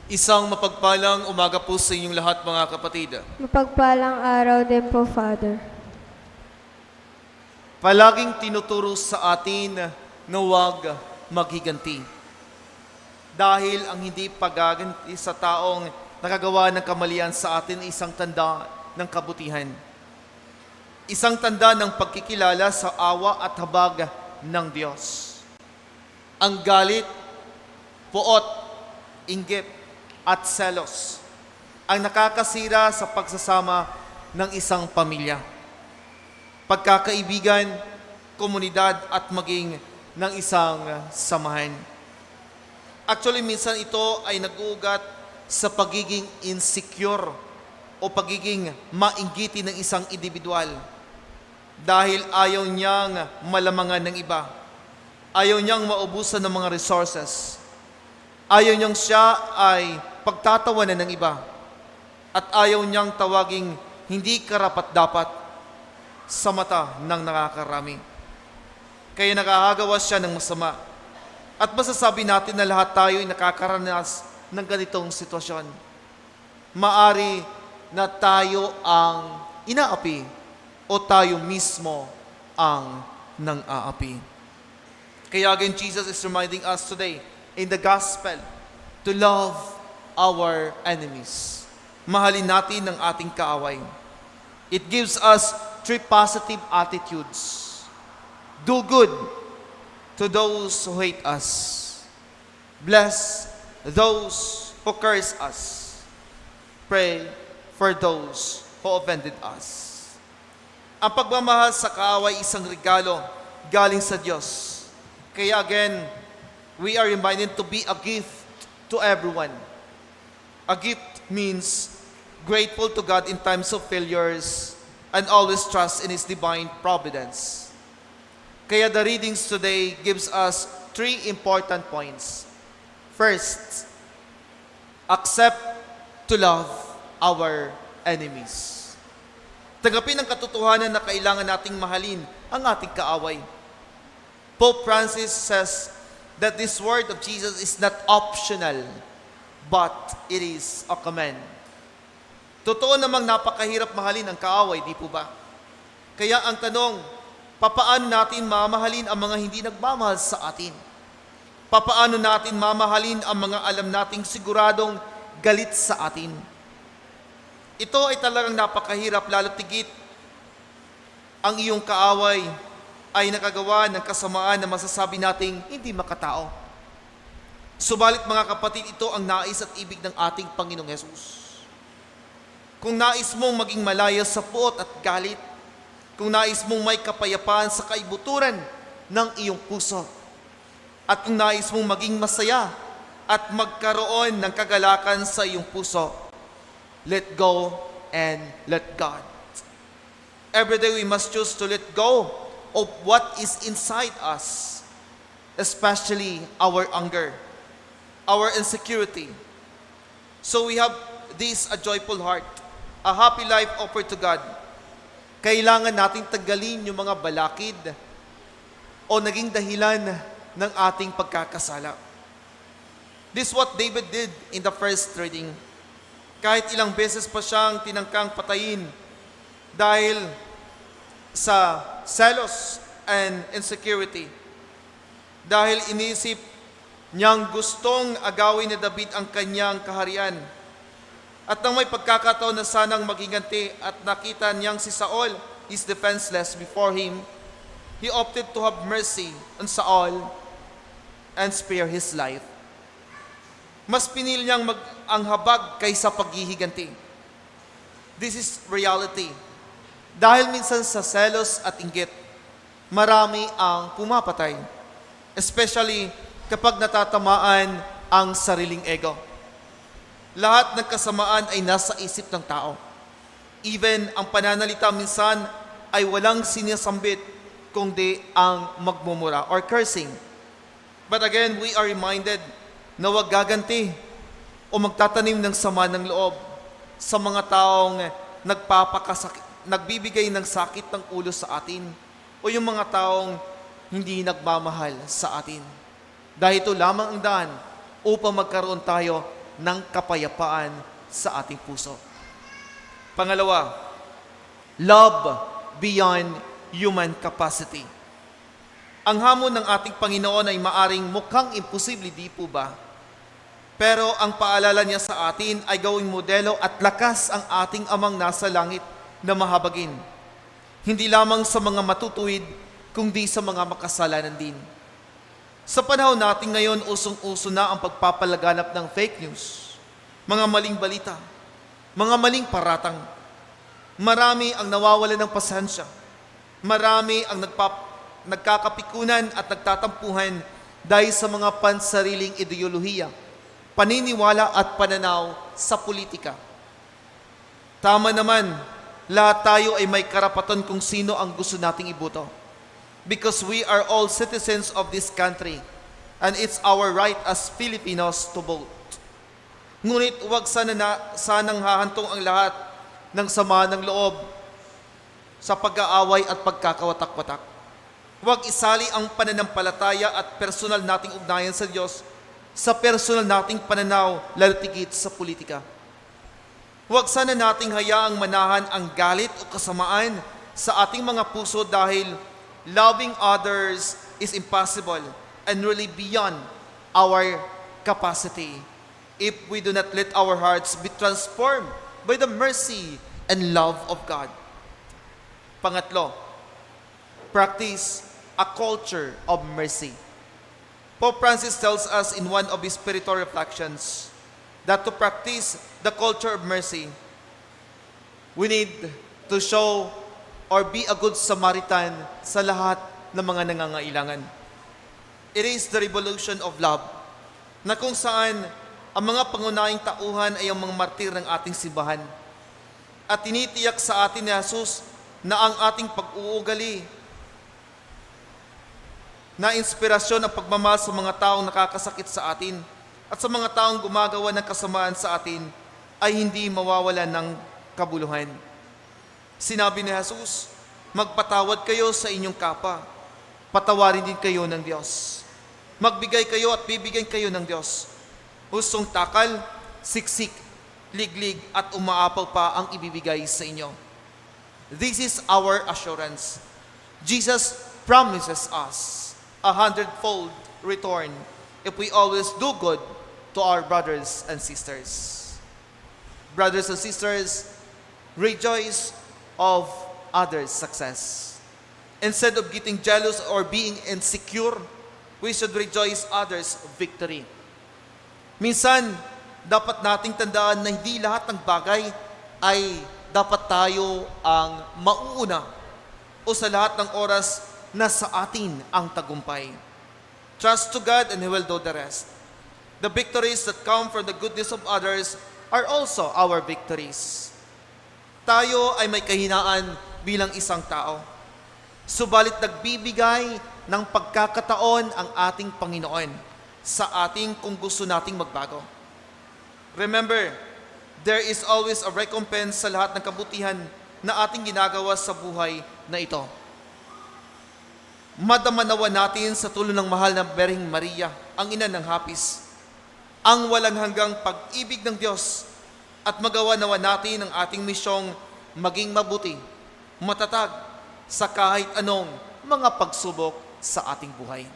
Isang mapagpalang umaga po sa inyong lahat, mga kapatid. Mapagpalang araw din po, Father. Palaging tinuturo sa atin na huwag maghiganti. Dahil ang hindi paggaganti sa taong nakagawa ng kamalian sa atin ay isang tanda ng kabutihan. Isang tanda ng pagkikilala sa awa at habag ng Diyos. Ang galit, puot, inggit, at selos ang nakakasira sa pagsasama ng isang pamilya, pagkakaibigan, komunidad at maging ng isang samahan. Actually, minsan ito ay nag-uugat sa pagiging insecure o pagiging mainggiti ng isang individual dahil ayaw niyang malamangan ng iba, ayaw niyang maubusan ng mga resources, ayaw niyang siya ay pagtatawanan ng iba, at ayaw niyang tawaging hindi karapat-dapat sa mata ng nakakarami. Kaya nakahagawa siya ng masama. At masasabi natin na lahat tayo ay nakakaranas ng ganitong sitwasyon. Maari na tayo ang inaapi o tayo mismo ang nang-aapi. Kaya again, Jesus is reminding us today in the gospel to love our enemies. Mahalin natin ang ating kaaway. It gives us 3 positive attitudes. Do good to those who hate us. Bless those who curse us. Pray for those who offended us. Ang pagmamahal sa kaaway isang regalo galing sa Diyos. Kaya again, we are reminded to be a gift to everyone. A gift means grateful to God in times of failures and always trust in His divine providence. Kaya the readings today gives us 3 important points. First, accept to love our enemies. Tanggapin ang katotohanan na kailangan nating mahalin ang ating kaaway. Pope Francis says that this word of Jesus is not optional, but it is a command. Totoo namang napakahirap mahalin ang kaaway, di po ba? Kaya ang tanong, papaano natin mamahalin ang mga hindi nagmamahal sa atin? Papaano natin mamahalin ang mga alam nating siguradong galit sa atin? Ito ay talagang napakahirap, lalo tigit ang iyong kaaway ay nakagawa ng kasamaan na masasabi nating hindi makatao. Subalit mga kapatid, ito ang nais at ibig ng ating Panginoong Hesus. Kung nais mong maging malaya sa puot at galit, kung nais mong may kapayapaan sa kaibuturan ng iyong puso, at kung nais mong maging masaya at magkaroon ng kagalakan sa iyong puso, let go and let God. Every day we must choose to let go of what is inside us, especially our anger, our insecurity. So we have this a joyful heart, a happy life offered to God. Kailangan nating tanggalin yung mga balakid o naging dahilan ng ating pagkakasala. This is what David did in the first reading. Kahit ilang beses pa siyang tinangkang patayin dahil sa selos and insecurity. Dahil inisip niyang gustong agawin ni David ang kanyang kaharian. At nang may pagkakataon na sanang maghiganti at nakita niyang si Saul is defenseless before him, he opted to have mercy on Saul and spare his life. Mas pinili niyang ang habag kaysa paghihiganti. This is reality. Dahil minsan sa selos at inggit, marami ang pumapatay. Especially kapag natatamaan ang sariling ego. Lahat ng kasamaan ay nasa isip ng tao. Even ang pananalita minsan ay walang sinasambit kundi ang magmumura or cursing. But again, we are reminded na huwag gaganti o magtatanim ng sama ng loob sa mga taong nagbibigay ng sakit ng ulo sa atin o yung mga taong hindi nagmamahal sa atin. Dahil ito lamang ang daan upang magkaroon tayo ng kapayapaan sa ating puso. Pangalawa, love beyond human capacity. Ang hamon ng ating Panginoon ay maaring mukhang imposible, di po ba? Pero ang paalala niya sa atin ay gawing modelo at lakas ang ating amang nasa langit na mahabagin. Hindi lamang sa mga matutuwid, kundi sa mga makasalanan din. Sa panahon natin ngayon, usong-uso na ang pagpapalaganap ng fake news, mga maling balita, mga maling paratang. Marami ang nawawalan ng pasensya. Marami ang nagkakapikunan at nagtatampuhan dahil sa mga pansariling ideolohiya, paniniwala at pananaw sa politika. Tama naman, lahat tayo ay may karapatan kung sino ang gusto nating iboto. Because we are all citizens of this country and it's our right as Filipinos to vote. Ngunit huwag sanang hahantong ang lahat ng sama ng loob sa pag-aaway at pagkakawatak-watak. Huwag isali ang pananampalataya at personal nating ugnayan sa Diyos sa personal nating pananaw, lalo tigit sa politika. Huwag sana nating hayaang manahan ang galit o kasamaan sa ating mga puso dahil loving others is impossible and really beyond our capacity if we do not let our hearts be transformed by the mercy and love of God. Pangatlo, practice a culture of mercy. Pope Francis tells us in one of his spiritual reflections that to practice the culture of mercy, we need to show or be a good Samaritan sa lahat ng mga nangangailangan. It is the revolution of love, na kung saan ang mga pangunahing tauhan ay ang mga martir ng ating simbahan. At tinitiyak sa atin ni Jesus na ang ating pag-uugali na inspirasyon ang pagmamahal sa mga taong nakakasakit sa atin at sa mga taong gumagawa ng kasamaan sa atin ay hindi mawawala ng kabuluhan. Sinabi ni Jesus, magpatawad kayo sa inyong kapwa, patawarin din kayo ng Diyos. Magbigay kayo at bibigyan kayo ng Diyos. Hustong takal, siksik, liglig at umaapaw pa ang ibibigay sa inyo. This is our assurance. Jesus promises us 100-fold return if we always do good to our brothers and sisters. Brothers and sisters, rejoice of others' success. Instead of getting jealous or being insecure, we should rejoice others' victory. Minsan, dapat nating tandaan na hindi lahat ng bagay ay dapat tayo ang mauuna o sa lahat ng oras na sa atin ang tagumpay. Trust to God and He will do the rest. The victories that come from the goodness of others are also our victories. Tayo ay may kahinaan bilang isang tao. Subalit nagbibigay ng pagkakataon ang ating Panginoon sa ating kung gusto nating magbago. Remember, there is always a recompense sa lahat ng kabutihan na ating ginagawa sa buhay na ito. Madamanawa natin sa tulong ng mahal na Birheng Maria, ang ina ng hapis, ang walang hanggang pag-ibig ng Diyos at magawa nawa natin ang ating misyong maging mabuti, matatag sa kahit anong mga pagsubok sa ating buhay.